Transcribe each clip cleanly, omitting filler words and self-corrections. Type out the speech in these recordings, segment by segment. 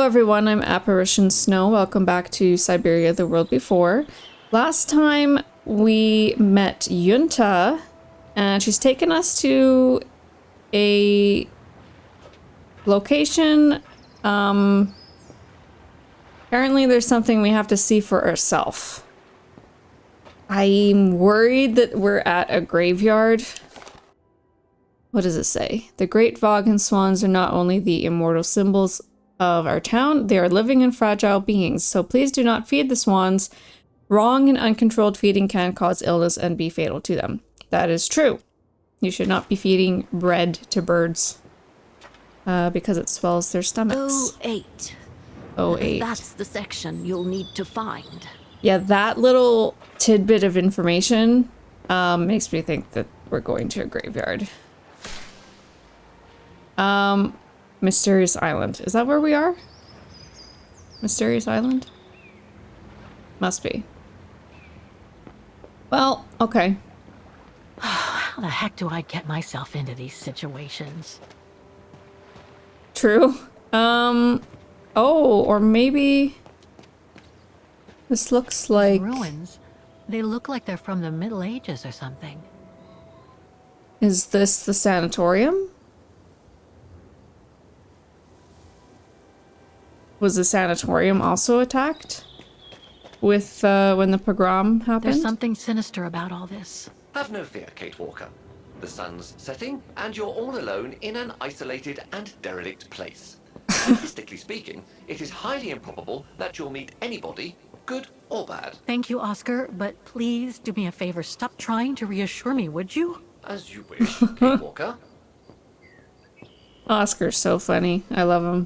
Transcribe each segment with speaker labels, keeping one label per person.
Speaker 1: everyone, I'm Apparition Snow. Welcome back to Syberia, the world before. Last time we met Junta, and she's taken us to a location. Apparently there's something we have to see for ourselves. I'm worried that we're at a graveyard. What does it say? The great Vaughan swans are not only the immortal symbols of our town, they are living and fragile beings, so please do not feed the swans. Wrong and uncontrolled feeding can cause illness and be fatal to them. That is true. You should not be feeding bread to birds because it swells their stomachs.
Speaker 2: 08.
Speaker 1: 08.
Speaker 2: That's the section you'll need to find.
Speaker 1: Yeah, that little tidbit of information makes me think that we're going to a graveyard. Mysterious Island. Is that where we are? Mysterious Island? Must be. Well, okay.
Speaker 2: How the heck do I get myself into these situations?
Speaker 1: True. Oh, or maybe this looks like...
Speaker 2: Ruins. They look like they're from the Middle Ages or something.
Speaker 1: Is this the sanatorium? Was the sanatorium also attacked with when the pogrom happened?
Speaker 2: There's something sinister about all this.
Speaker 3: Have no fear, Kate Walker. The sun's setting, and you're all alone in an isolated and derelict place. Statistically speaking, it is highly improbable that you'll meet anybody, good or bad.
Speaker 2: Thank you, Oscar, but please do me a favor. Stop trying to reassure me, would you?
Speaker 3: As you wish, Kate Walker.
Speaker 1: Oscar's so funny. I love him.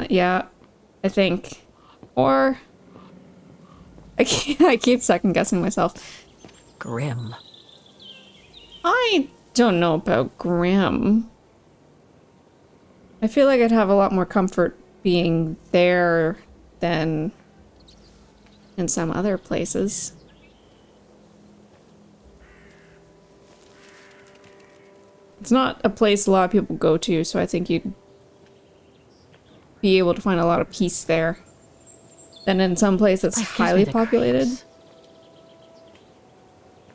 Speaker 1: Yeah, I think. Or... I keep second guessing myself.
Speaker 2: Grim.
Speaker 1: I don't know about grim. I feel like I'd have a lot more comfort being there than in some other places. It's not a place a lot of people go to, so I think you'd be able to find a lot of peace there than in some place that's highly populated.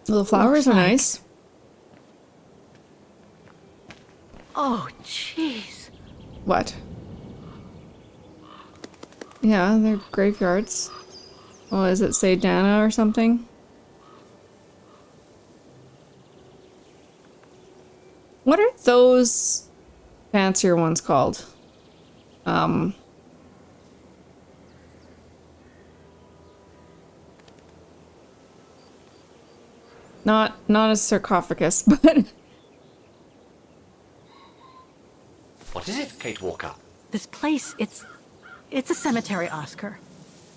Speaker 1: Well, the flowers are nice.
Speaker 2: Oh, jeez.
Speaker 1: What? Yeah, they're graveyards. Oh, does it say Dana or something? What are those fancier ones called? Not a sarcophagus, but...
Speaker 3: What is it, Kate Walker?
Speaker 2: This place, it's a cemetery, Oscar.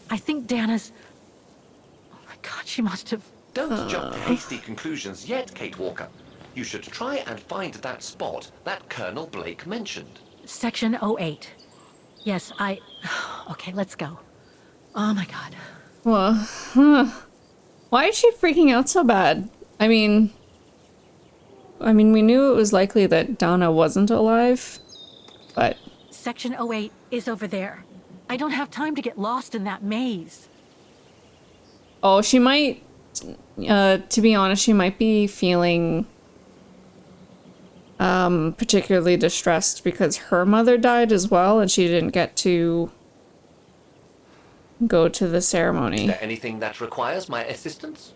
Speaker 2: I think Dana's... Oh my god, she must have...
Speaker 3: Don't jump to hasty conclusions yet, Kate Walker. You should try and find that spot that Colonel Blake mentioned.
Speaker 2: Section 08. Yes, Okay, let's go. Oh my god.
Speaker 1: Well, why is she freaking out so bad? I mean, we knew it was likely that Donna wasn't alive, but...
Speaker 2: Section 08 is over there. I don't have time to get lost in that maze.
Speaker 1: Oh, she might, to be honest, she might be feeling particularly distressed because her mother died as well and she didn't get to go to the ceremony.
Speaker 3: Is there anything that requires my assistance?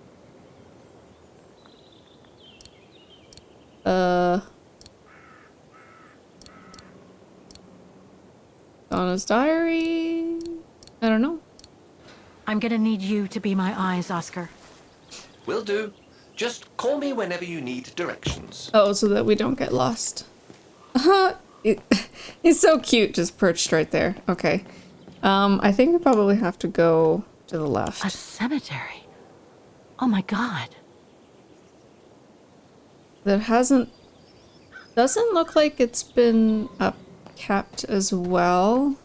Speaker 1: Donna's diary? I don't know.
Speaker 2: I'm gonna need you to be my eyes, Oscar.
Speaker 3: Will do. Just call me whenever you need directions.
Speaker 1: Oh, so that we don't get lost. He's so cute, just perched right there. Okay. I think we probably have to go to the left.
Speaker 2: A cemetery? Oh my god.
Speaker 1: That doesn't look like it's been kept as well.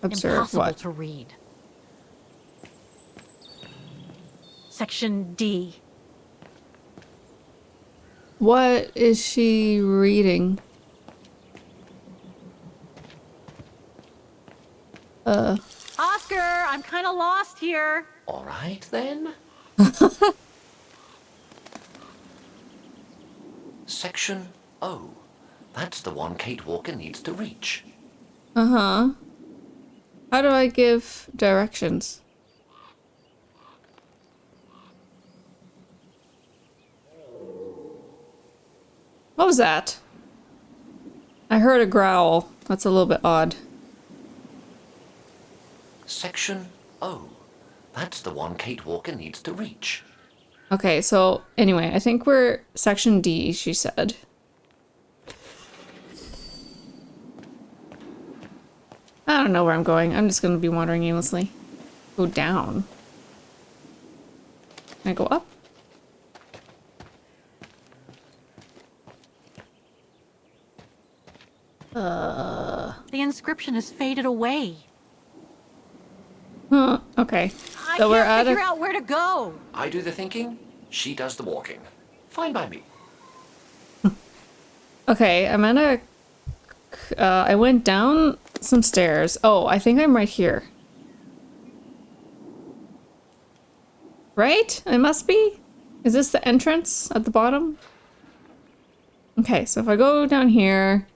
Speaker 1: Observe
Speaker 2: Impossible
Speaker 1: what?
Speaker 2: to read. Section D.
Speaker 1: What is she reading?
Speaker 2: Oscar, I'm kind of lost here.
Speaker 3: All right, then. Section O. That's the one Kate Walker needs to reach.
Speaker 1: Uh-huh. How do I give directions? What was that? I heard a growl. That's a little bit odd.
Speaker 3: Section O. That's the one Kate Walker needs to reach.
Speaker 1: Okay, so anyway, I think we're section D, she said. I don't know where I'm going. I'm just going to be wandering aimlessly. Go down. Can I go up?
Speaker 2: The inscription has faded away.
Speaker 1: Huh, okay.
Speaker 2: I
Speaker 1: So we're
Speaker 2: can't
Speaker 1: at
Speaker 2: figure
Speaker 1: a...
Speaker 2: out where to go.
Speaker 3: I do the thinking, she does the walking. Fine by me.
Speaker 1: Okay, I'm at a... I went down some stairs. Oh, I think I'm right here. Right? I must be? Is this the entrance at the bottom? Okay, so if I go down here,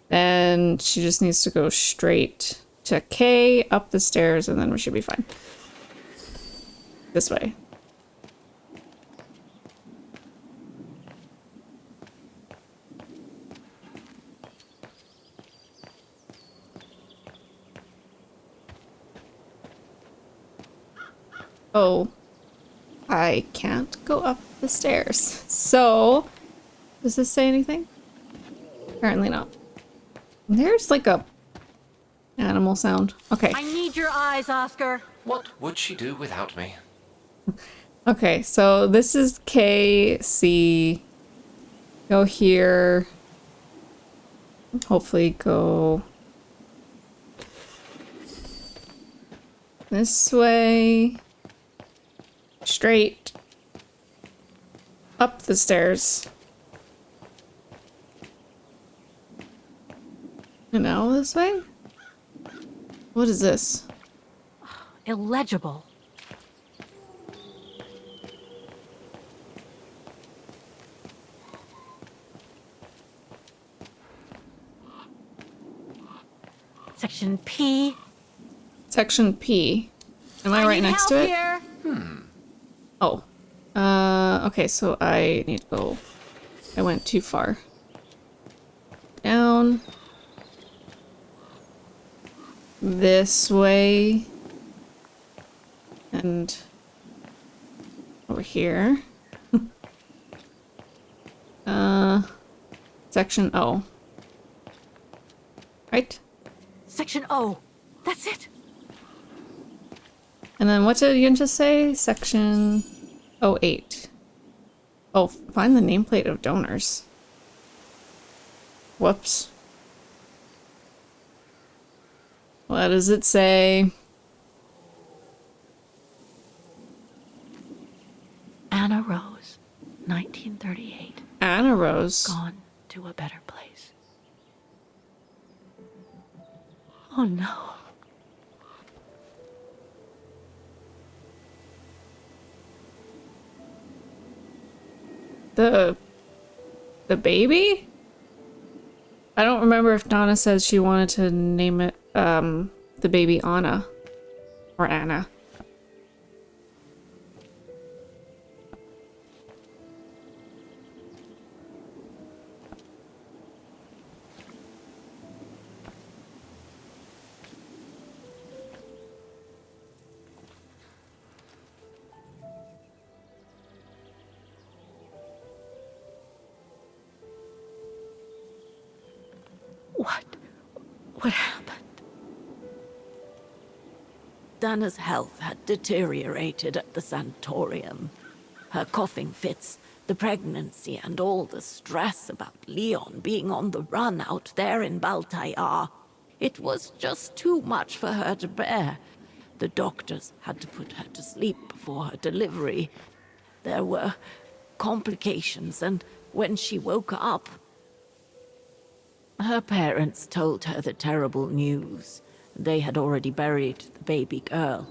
Speaker 1: then she just needs to go straight to K, up the stairs, and then we should be fine. This way. Oh, I can't go up the stairs. So, does this say anything? Apparently not. There's like a animal sound. Okay.
Speaker 2: I need your eyes, Oscar.
Speaker 3: What would she do without me?
Speaker 1: Okay, so this is K, C. Go here. Hopefully go this way. Straight. Up the stairs. And now this way? What is this?
Speaker 2: Illegible. Section P.
Speaker 1: Section P. Am I right
Speaker 2: need
Speaker 1: next to
Speaker 2: help
Speaker 1: it?
Speaker 2: here.
Speaker 1: Oh. Okay, so I need to go. I went too far. Down. This way. And over here. Section O. Right?
Speaker 2: Section O. That's it.
Speaker 1: And then what did Junta say? Section 08. Oh, find the nameplate of donors. Whoops. What does it say?
Speaker 2: Anna Rose, 1938.
Speaker 1: Anna Rose.
Speaker 2: Gone to a better place. Oh no.
Speaker 1: The baby? I don't remember if Donna says she wanted to name it the baby Anna or Anna.
Speaker 2: What happened?
Speaker 4: Dana's health had deteriorated at the sanatorium. Her coughing fits, the pregnancy, and all the stress about Leon being on the run out there in Baltayar. It was just too much for her to bear. The doctors had to put her to sleep before her delivery. There were complications, and when she woke up, her parents told her the terrible news. They had already buried the baby girl.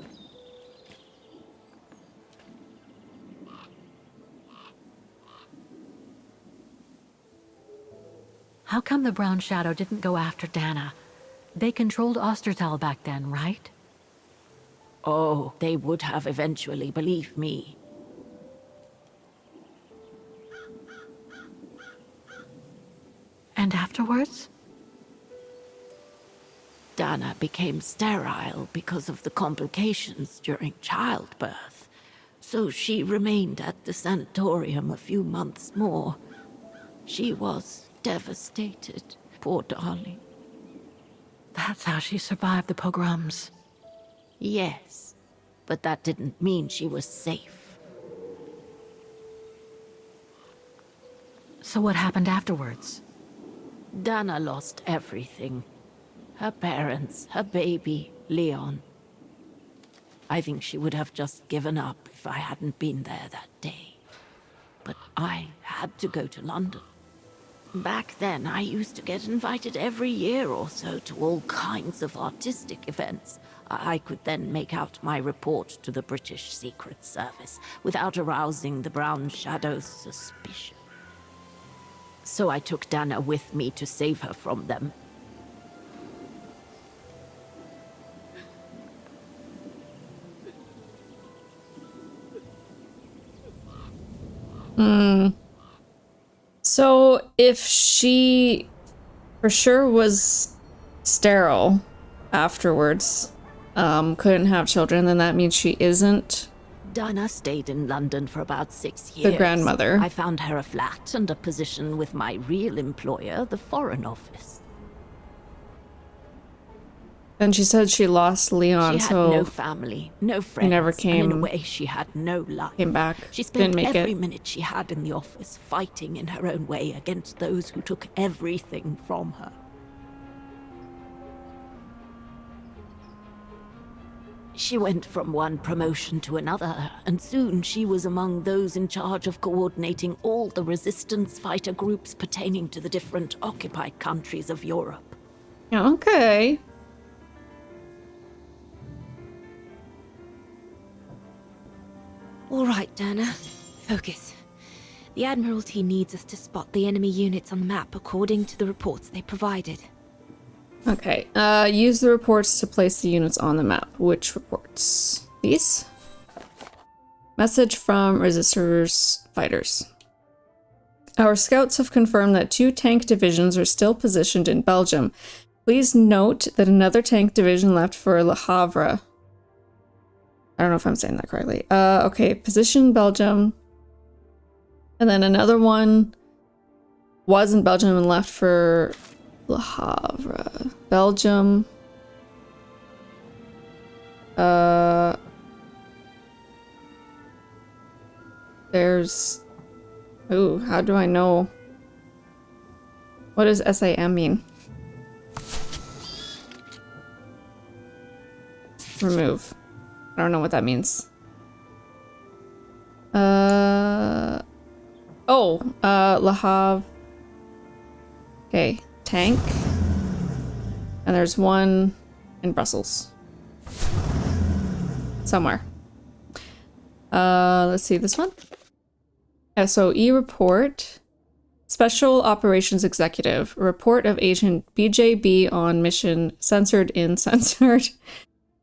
Speaker 2: How come the Brown Shadow didn't go after Dana? They controlled Ostertal back then, right?
Speaker 4: Oh, they would have eventually, believe me.
Speaker 2: And afterwards?
Speaker 4: Dana became sterile because of the complications during childbirth. So she remained at the sanatorium a few months more. She was devastated, poor darling.
Speaker 2: That's how she survived the pogroms.
Speaker 4: Yes, but that didn't mean she was safe.
Speaker 2: So what happened afterwards?
Speaker 4: Dana lost everything. Her parents, her baby, Leon. I think she would have just given up if I hadn't been there that day. But I had to go to London. Back then, I used to get invited every year or so to all kinds of artistic events. I could then make out my report to the British Secret Service without arousing the Brown Shadow's suspicion. So I took Dana with me to save her from them.
Speaker 1: So if she for sure was sterile afterwards, couldn't have children, then that means she isn't
Speaker 4: Dana stayed in London for about 6 years.
Speaker 1: the grandmother.
Speaker 4: I found her a flat and a position with my real employer, the Foreign Office.
Speaker 1: And she said she lost Leon,
Speaker 4: She had
Speaker 1: so
Speaker 4: no family, no friends.
Speaker 1: never
Speaker 4: And
Speaker 1: came-
Speaker 4: in a way, she had no life.
Speaker 1: came back.
Speaker 4: She
Speaker 1: Didn't
Speaker 4: spent
Speaker 1: make
Speaker 4: every
Speaker 1: it.
Speaker 4: minute she had in the office fighting in her own way against those who took everything from her. She went from one promotion to another, and soon she was among those in charge of coordinating all the resistance fighter groups pertaining to the different occupied countries of Europe.
Speaker 1: Okay.
Speaker 5: All right, Dana. Focus. The Admiralty needs us to spot the enemy units on the map according to the reports they provided.
Speaker 1: Okay. Use the reports to place the units on the map. Which reports? These? Message from Resistors fighters. Our scouts have confirmed that 2 tank divisions are still positioned in Belgium. Please note that another tank division left for Le Havre. I don't know if I'm saying that correctly. Okay, position Belgium. And then another one was in Belgium and left for Le Havre. Belgium. There's... Ooh, how do I know? What does SAM mean? Remove. I don't know what that means. Le Havre. Okay, tank. And there's one in Brussels. Somewhere. Let's see, this one? SOE report. Special Operations Executive. Report of Agent BJB on mission censored in censored.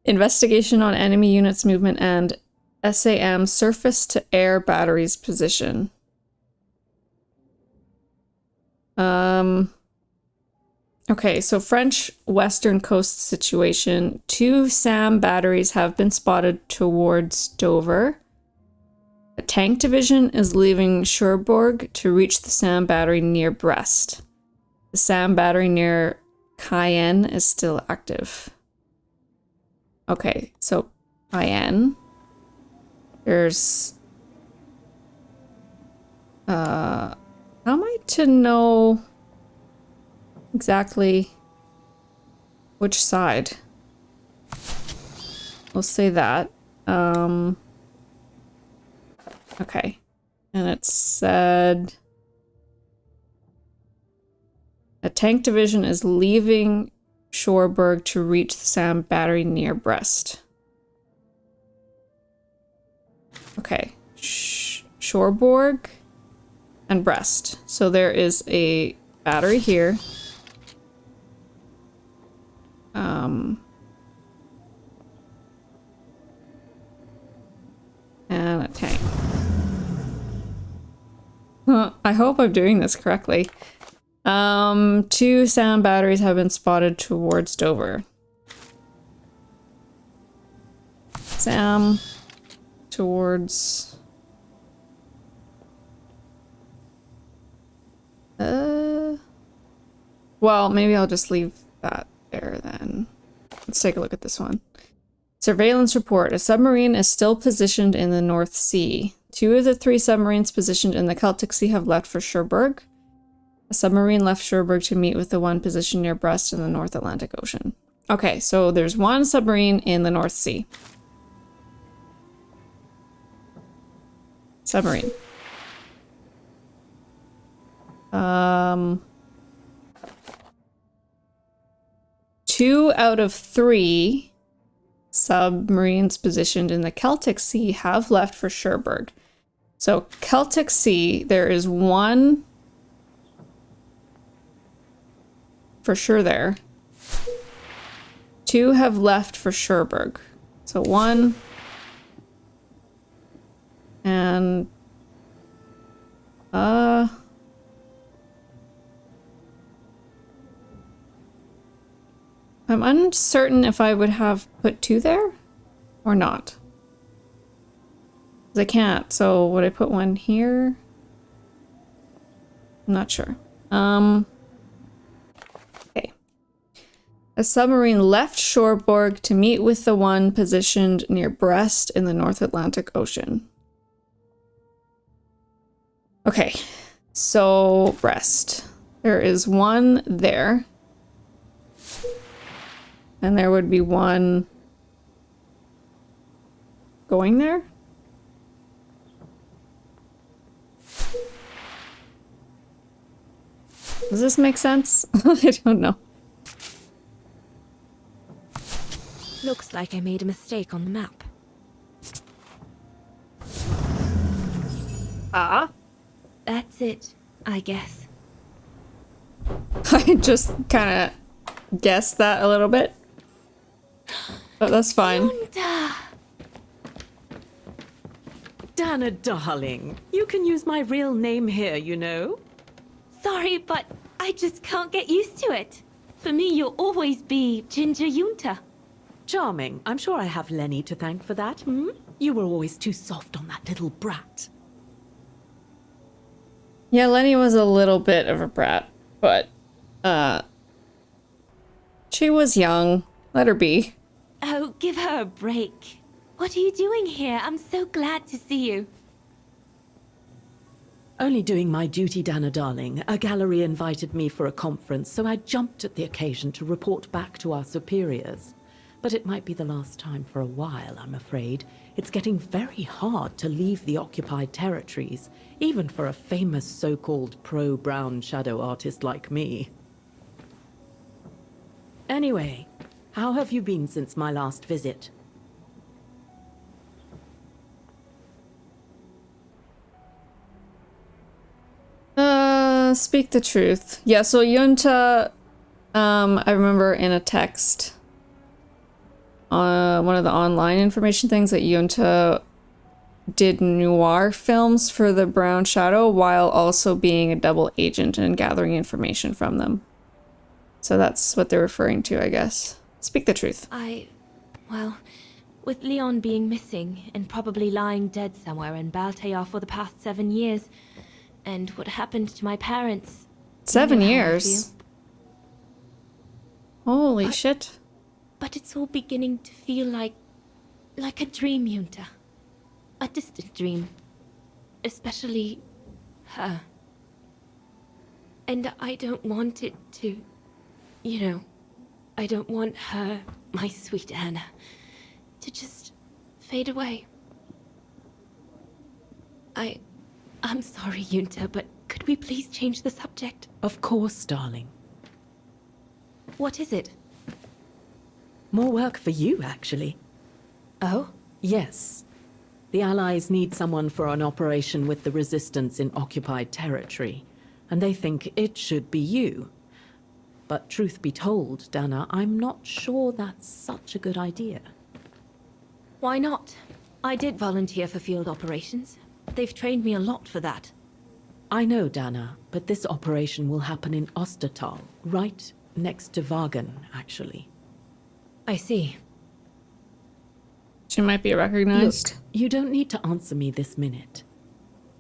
Speaker 1: Investigation on enemy units movement and SAM surface to air batteries position. Okay, so French Western Coast situation. 2 SAM batteries have been spotted towards Dover. A tank division is leaving Cherbourg to reach the SAM battery near Brest. The SAM battery near Cayenne is still active. Okay, so Cayenne. There's... how am I to know exactly which side? We'll say that. Okay. And it said... A tank division is leaving Shoreburg to reach the Sam Battery near Brest. Okay. Shoreborg and Brest. So there is a battery here. And a tank. I hope I'm doing this correctly. 2 sound batteries have been spotted towards Dover. Sam towards... Well, maybe I'll just leave that there then. Let's take a look at this one. Surveillance report. A submarine is still positioned in the North Sea. 2 of the 3 submarines positioned in the Celtic Sea have left for Cherbourg. A submarine left Cherbourg to meet with the one positioned near Brest in the North Atlantic Ocean. Okay, so there's 1 submarine in the North Sea. Submarine. 2 out of 3 submarines positioned in the Celtic Sea have left for Cherbourg. So Celtic Sea, there is 1 for sure there. 2 have left for Cherbourg. So 1 and I'm uncertain if I would have put 2 there or not. 'Cause I can't, so would I put 1 here? I'm not sure. Okay. A submarine left Cherbourg to meet with the one positioned near Brest in the North Atlantic Ocean. Okay, so Brest. There is 1 there. And there would be 1 going there? Does this make sense? I don't know.
Speaker 5: Looks like I made a mistake on the map.
Speaker 1: Ah?
Speaker 5: That's it, I guess.
Speaker 1: I just kind of guessed that a little bit. But that's fine.
Speaker 5: Junta!
Speaker 2: Dana, darling, you can use my real name here, you know.
Speaker 5: Sorry, but I just can't get used to it. For me, you'll always be Ginger Junta.
Speaker 2: Charming. I'm sure I have Lenny to thank for that, hmm? You were always too soft on that little brat.
Speaker 1: Yeah, Lenny was a little bit of a brat, but, she was young. Let her be.
Speaker 5: Oh, give her a break. What are you doing here? I'm so glad to see you.
Speaker 2: Only doing my duty, Dana, darling. A gallery invited me for a conference, so I jumped at the occasion to report back to our superiors. But it might be the last time for a while, I'm afraid. It's getting very hard to leave the occupied territories, even for a famous so-called pro-brown shadow artist like me. Anyway, how have you been since my last visit?
Speaker 1: Speak the truth. Yeah, so Junta, I remember in a text, one of the online information things, that Junta did noir films for the Brown Shadow while also being a double agent and gathering information from them. So that's what they're referring to, I guess. Speak the truth.
Speaker 5: Well, with Leon being missing and probably lying dead somewhere in Baltayar for the past 7 years, and what happened to my parents.
Speaker 1: 7
Speaker 5: you know how I
Speaker 1: years?
Speaker 5: feel.
Speaker 1: Holy shit.
Speaker 5: But it's all beginning to feel like a dream, Junta. A distant dream. Especially her. And I don't want it to, I don't want her, my sweet Anna, to just fade away. I'm sorry, Junta, but could we please change the subject?
Speaker 2: Of course, darling.
Speaker 5: What is it?
Speaker 2: More work for you, actually.
Speaker 5: Oh?
Speaker 2: Yes. The Allies need someone for an operation with the Resistance in occupied territory, and they think it should be you. But truth be told, Dana, I'm not sure that's such a good idea.
Speaker 5: Why not? I did volunteer for field operations. They've trained me a lot for that.
Speaker 2: I know, Dana, but this operation will happen in Ostertal, right next to Wagen, actually.
Speaker 5: I see.
Speaker 1: She might be recognized.
Speaker 2: Look, you don't need to answer me this minute.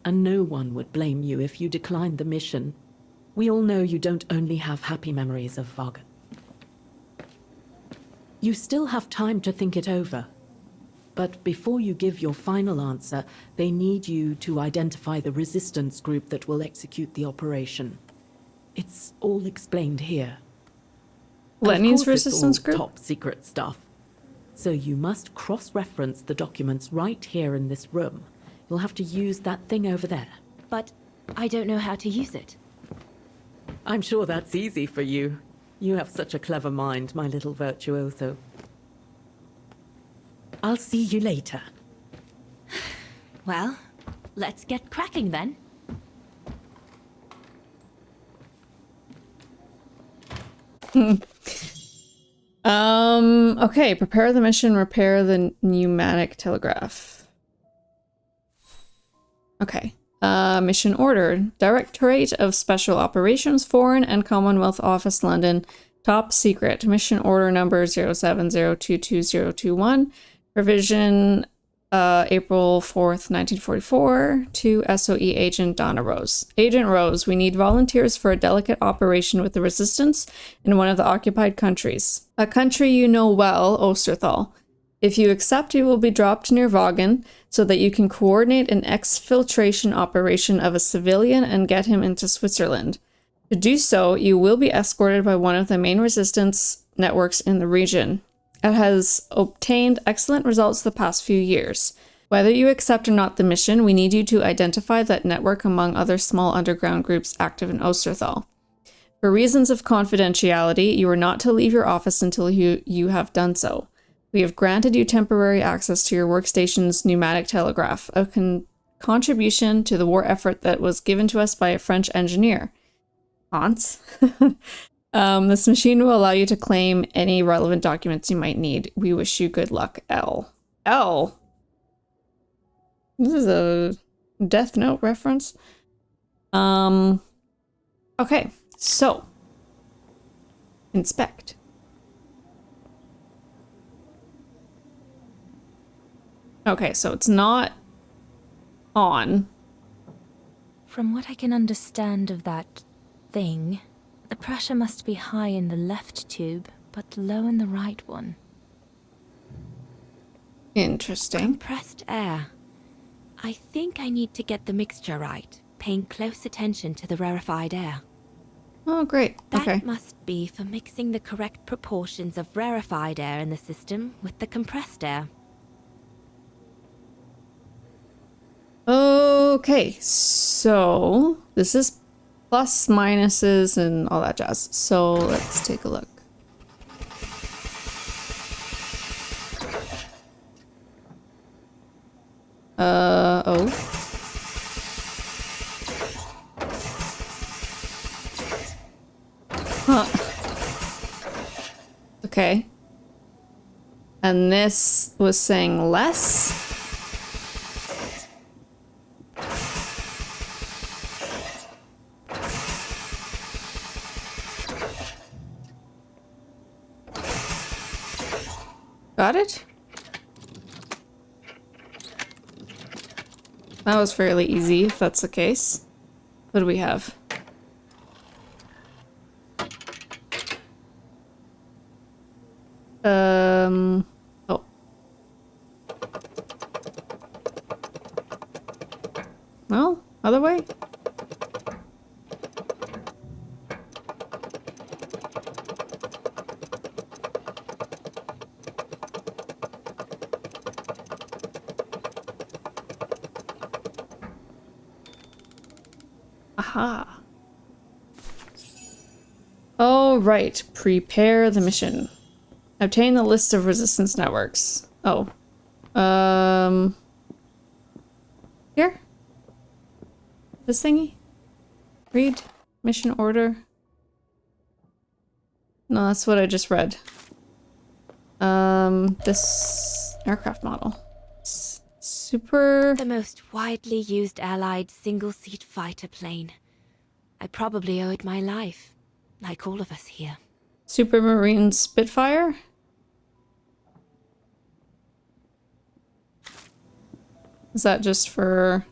Speaker 2: And no one would blame you if you declined the mission. We all know you don't only have happy memories of Wagen. You still have time to think it over. But before you give your final answer, they need you to identify the resistance group that will execute the operation. It's all explained here.
Speaker 1: Lenny's
Speaker 2: Of course,
Speaker 1: resistance
Speaker 2: it's all
Speaker 1: group?
Speaker 2: top secret stuff. So you must cross-reference the documents right here in this room. You'll have to use that thing over there.
Speaker 5: But I don't know how to use it.
Speaker 2: I'm sure that's easy for you. You have such a clever mind, my little virtuoso. I'll see you later.
Speaker 5: Well, let's get cracking then.
Speaker 1: Okay, prepare the mission, repair the pneumatic telegraph. Okay. Mission order. Directorate of Special Operations, Foreign and Commonwealth Office, London. Top secret. Mission order number 07022021. Provision April 4th, 1944. To SOE Agent Donna Rose. Agent Rose, we need volunteers for a delicate operation with the Resistance in one of the occupied countries. A country you know well, Osterthal. If you accept, you will be dropped near Wagen so that you can coordinate an exfiltration operation of a civilian and get him into Switzerland. To do so, you will be escorted by one of the main resistance networks in the region. It has obtained excellent results the past few years. Whether you accept or not the mission, we need you to identify that network among other small underground groups active in Osterthal. For reasons of confidentiality, you are not to leave your office until you have done so. We have granted you temporary access to your workstation's pneumatic telegraph, a contribution to the war effort that was given to us by a French engineer. Hans? This machine will allow you to claim any relevant documents you might need. We wish you good luck, L. L? This is a Death Note reference. Okay, so. Inspect. Okay, so it's not on.
Speaker 5: From what I can understand of that thing, the pressure must be high in the left tube, but low in the right one.
Speaker 1: Interesting.
Speaker 5: Compressed air. I think I need to get the mixture right, paying close attention to the rarefied air.
Speaker 1: Oh, great.
Speaker 5: That
Speaker 1: Okay.
Speaker 5: must be for mixing the correct proportions of rarefied air in the system with the compressed air.
Speaker 1: Okay, so this is plus, minuses, and all that jazz. So let's take a look. Oh. Huh. Okay. And this was saying less? Got it? That was fairly easy, if that's the case. What do we have? Oh. Well, other way? Aha. Oh, right. Prepare the mission. Obtain the list of resistance networks. Oh. Here? This thingy? Read. Mission order. No, that's what I just read. This aircraft model. Super...
Speaker 5: The most widely used Allied single-seat fighter plane. I probably owe it my life, like all of us here.
Speaker 1: Supermarine Spitfire? Is that just for...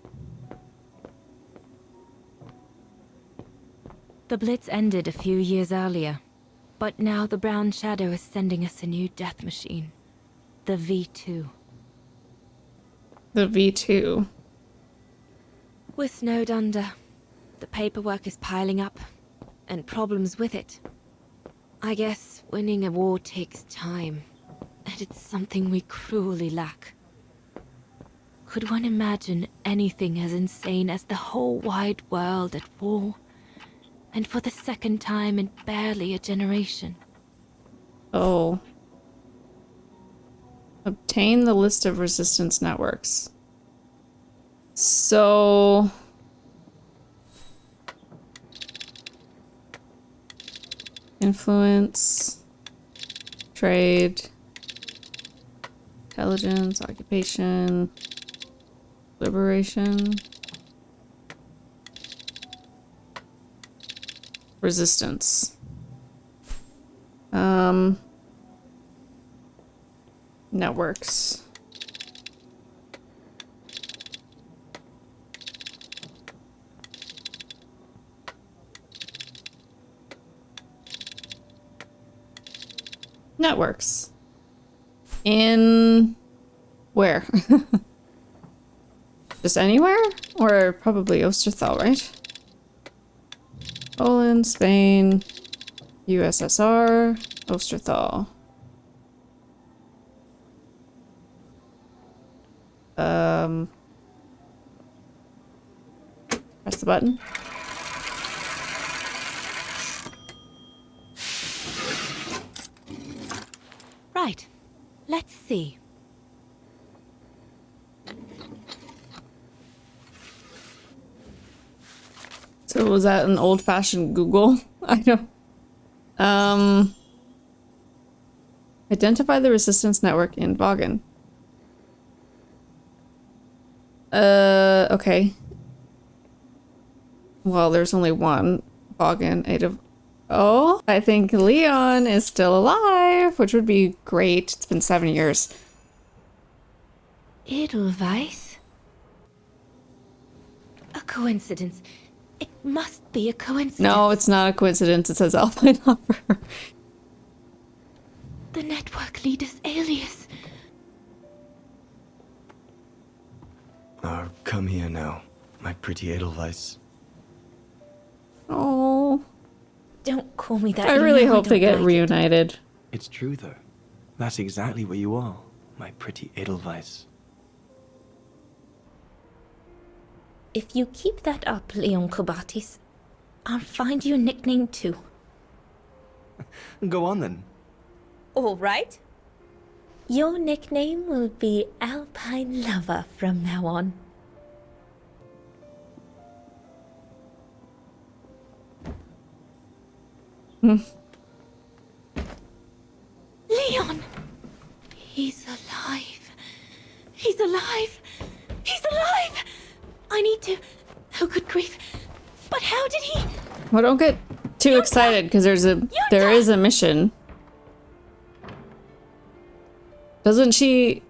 Speaker 5: The Blitz ended a few years earlier, but now the Brown Shadow is sending us a new death machine. The V2.
Speaker 1: The V2.
Speaker 5: We're snowed under. The paperwork is piling up, and problems with it. I guess winning a war takes time, and it's something we cruelly lack. Could one imagine anything as insane as the whole wide world at war? And for the second time in barely a generation.
Speaker 1: Oh. Obtain the list of resistance networks. So... Influence, trade, intelligence, occupation, liberation, resistance. Networks. Networks. In where? Just anywhere? Or probably Osterthal, right? Poland, Spain, USSR, Osterthal. Press the button.
Speaker 5: Right. Let's see.
Speaker 1: So was that an old-fashioned Google? I don't... Identify the resistance network in Vaughan. Okay. Well, there's only one Vaughan. Oh, I think Leon is still alive, which would be great. It's been 7 years.
Speaker 5: Edelweiss? A coincidence. It must be a coincidence.
Speaker 1: No, it's not a coincidence. It says Alpine Lover.
Speaker 5: The network leader's alias.
Speaker 6: Come here now, my pretty Edelweiss.
Speaker 1: Oh,
Speaker 5: Don't call me that.
Speaker 1: I
Speaker 5: you
Speaker 1: really
Speaker 5: know I
Speaker 1: hope they
Speaker 5: don't
Speaker 1: get
Speaker 5: like it.
Speaker 1: reunited.
Speaker 6: It's true though. That's exactly where you are, my pretty Edelweiss.
Speaker 5: If you keep that up, Leon Kobatis, I'll find you a nickname too.
Speaker 6: Go on then.
Speaker 5: All right. Your nickname will be Alpine Lover from now on. Leon! He's alive. He's alive. He's alive! I need to... Oh, good grief. But how did he...
Speaker 1: Well, don't get too excited because there is a mission. Isn't she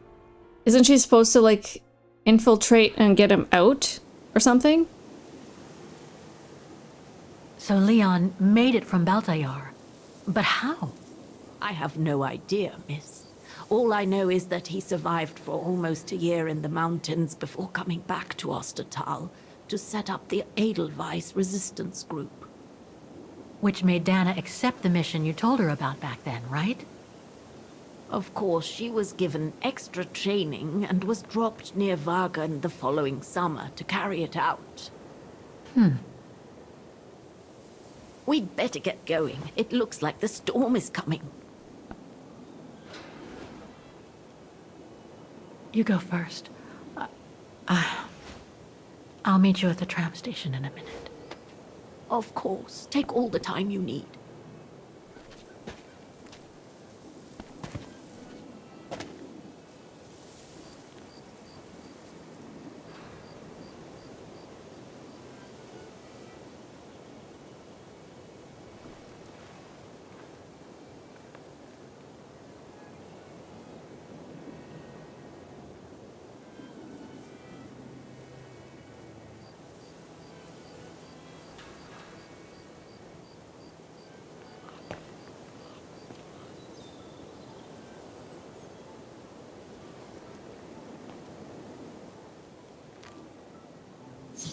Speaker 1: supposed to like infiltrate and get him out or something?
Speaker 7: So Leon made it from Baltayar. But how?
Speaker 2: I have no idea, miss. All I know is that he survived for almost a year in the mountains before coming back to Ostertal to set up the Edelweiss resistance group.
Speaker 7: Which made Dana accept the mission you told her about back then, right?
Speaker 2: Of course, she was given extra training and was dropped near Vagan the following summer to carry it out. We'd better get going. It looks like the storm is coming.
Speaker 7: You go first. I'll meet you at the tram station in a minute.
Speaker 2: Of course. Take all the time you need.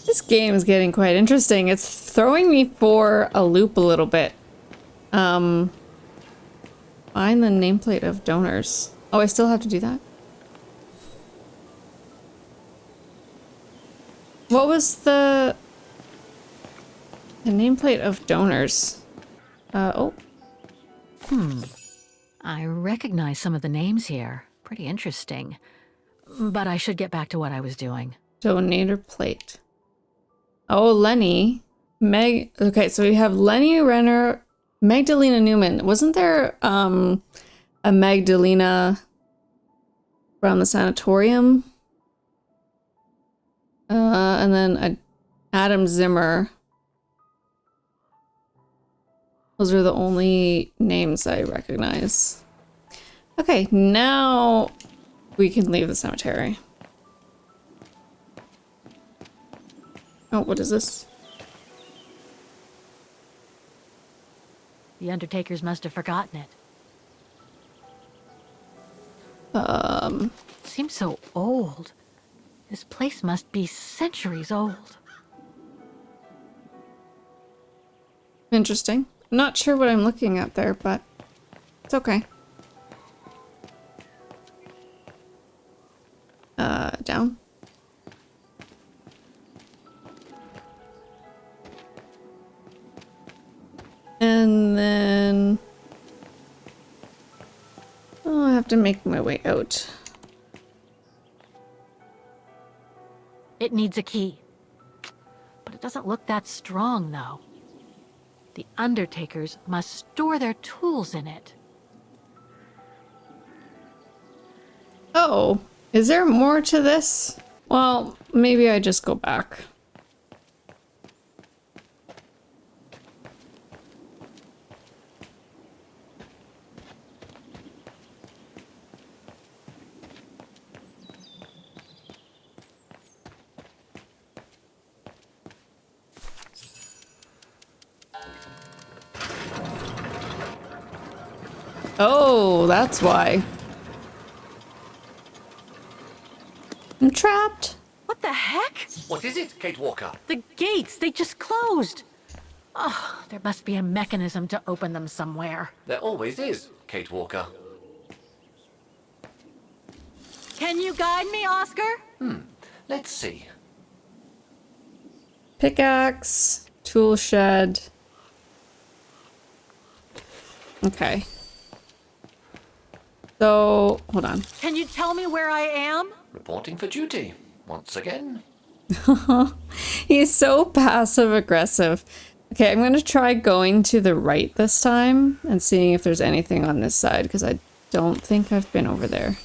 Speaker 1: This game is getting quite interesting. It's throwing me for a loop a little bit. Find the nameplate of donors. Oh, I still have to do that? What was the nameplate of donors? Oh.
Speaker 7: I recognize some of the names here. Pretty interesting. But I should get back to what I was doing.
Speaker 1: Donator plate. Oh, Lenny. Okay, so we have Lenny Renner, Magdalena Newman. Wasn't there a Magdalena from the sanatorium? And then a Adam Zimmer. Those are the only names I recognize. Okay, now we can leave the cemetery. Oh, what is this?
Speaker 7: The Undertakers must have forgotten it. Seems so old. This place must be centuries old.
Speaker 1: Interesting. I'm not sure what I'm looking at there, but it's okay. Down. And then I have to make my way out.
Speaker 7: It needs a key. But it doesn't look that strong, though. The Undertakers must store their tools in it.
Speaker 1: Oh, is there more to this? Well, maybe I just go back. Oh, that's why. I'm trapped.
Speaker 7: What the heck?
Speaker 3: What is it, Kate Walker?
Speaker 7: The gates, they just closed. Oh, there must be a mechanism to open them somewhere.
Speaker 3: There always is, Kate Walker.
Speaker 7: Can you guide me, Oscar?
Speaker 3: Let's see.
Speaker 1: Pickaxe, tool shed. Okay. So, hold on.
Speaker 7: Can you tell me where I am?
Speaker 3: Reporting for duty, once again.
Speaker 1: He's so passive aggressive. Okay, I'm gonna try going to the right this time and seeing if there's anything on this side, because I don't think I've been over there.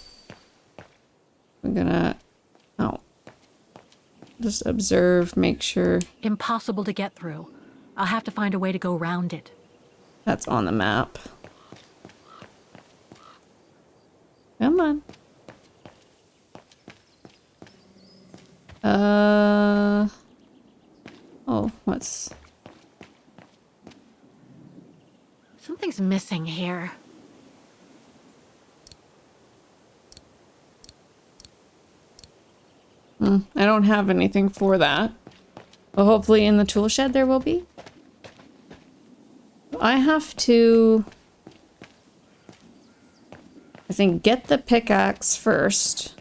Speaker 1: I'm gonna, just observe, make sure
Speaker 7: Impossible to get through. I'll have to find a way to go round it.
Speaker 1: that's on the map. Come on. Oh, what's...
Speaker 7: Something's missing here.
Speaker 1: I don't have anything for that. Well, hopefully in the tool shed there will be. I have to... I think get the pickaxe first.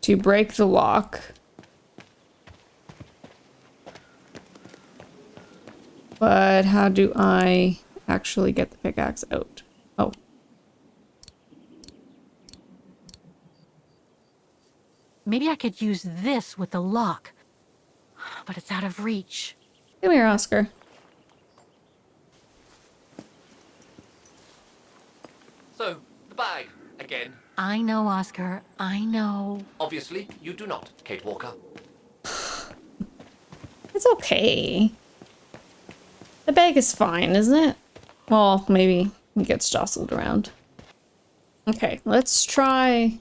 Speaker 1: To break the lock. But how do I actually get the pickaxe out? Oh.
Speaker 7: maybe I could use this with the lock. But it's out of reach.
Speaker 1: Come here, Oscar.
Speaker 3: So, the bag, again.
Speaker 7: I know, Oscar. I know.
Speaker 3: Obviously, you do not, Kate Walker.
Speaker 1: It's okay. The bag is fine, isn't it? Well, maybe he gets jostled around. Okay, let's try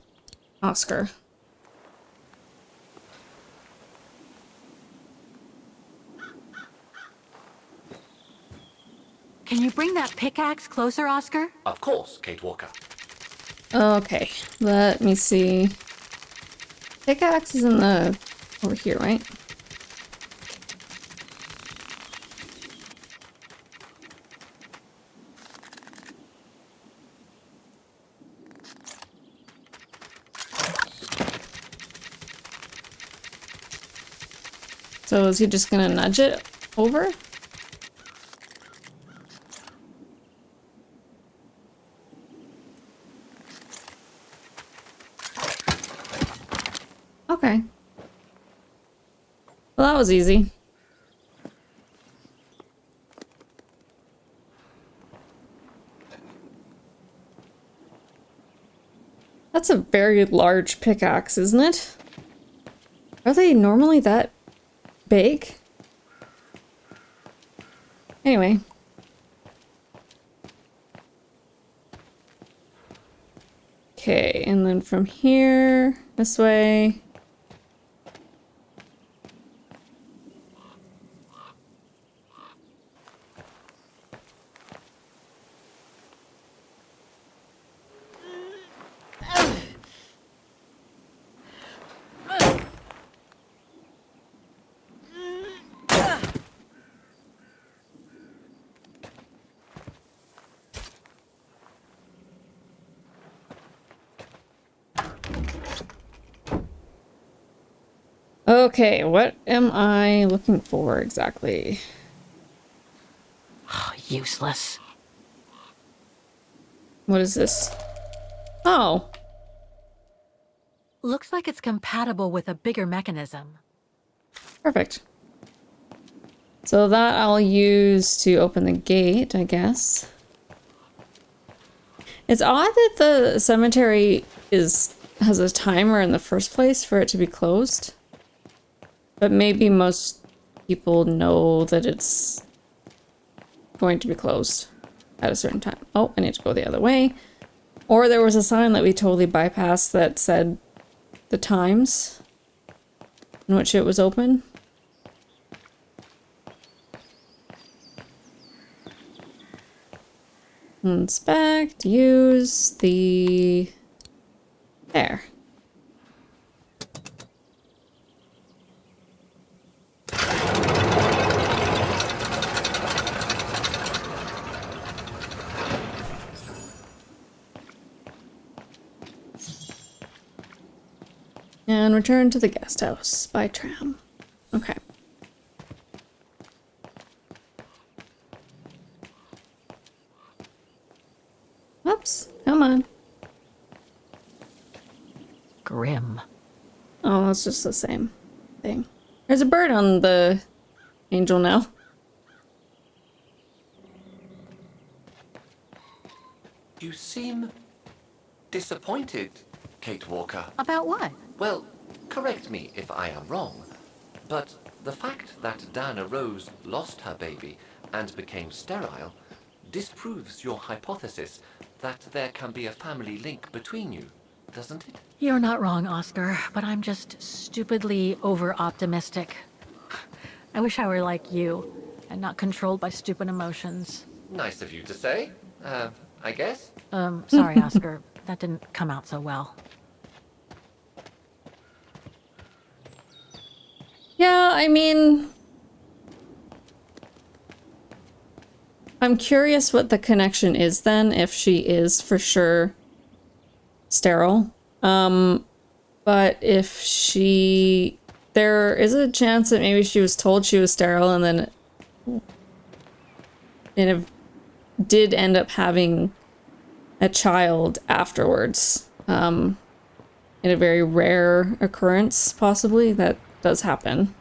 Speaker 1: Oscar.
Speaker 7: Can you bring that pickaxe closer, Oscar?
Speaker 3: Of course, Kate Walker.
Speaker 1: Okay, let me see. Pickaxe is in the... over here, right? So is he just gonna nudge it over? Okay. Well, that was easy. That's a very large pickaxe, isn't it? Are they normally that big? Anyway. Okay, and then from here, this way. Okay, what am I looking for exactly?
Speaker 7: Useless.
Speaker 1: What is this? Oh,
Speaker 7: Looks like it's compatible with a bigger mechanism.
Speaker 1: perfect. So that I'll use to open the gate, I guess. It's odd that the cemetery has a timer in the first place for it to be closed. But maybe most people know that it's going to be closed at a certain time. Oh, I need to go the other way. Or there was a sign that we totally bypassed that said the times in which it was open. Inspect, use the... there. And return to the guest house by tram. Okay. Oops, come on.
Speaker 7: Grim.
Speaker 1: Oh, it's just the same thing. There's a bird on the angel now.
Speaker 3: You seem disappointed, Kate Walker.
Speaker 7: About what?
Speaker 3: Well, correct me if I am wrong, but the fact that Diana Rose lost her baby and became sterile disproves your hypothesis that there can be a family link between you, doesn't it?
Speaker 7: You're not wrong, Oscar, but I'm just stupidly over-optimistic. I wish I were like you, and not controlled by stupid emotions.
Speaker 3: Nice of you to say, I guess.
Speaker 7: Sorry, Oscar. That didn't come out so well.
Speaker 1: Yeah, I mean... I'm curious what the connection is then, if she is for sure sterile. But if she... there is a chance that maybe she was told she was sterile and then it did end up having a child afterwards. And in a very rare occurrence, possibly, that does happen.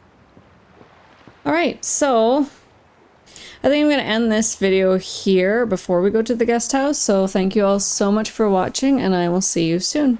Speaker 1: Alright, so I think I'm going to end this video here before we go to the guest house. So thank you all so much for watching, and I will see you soon.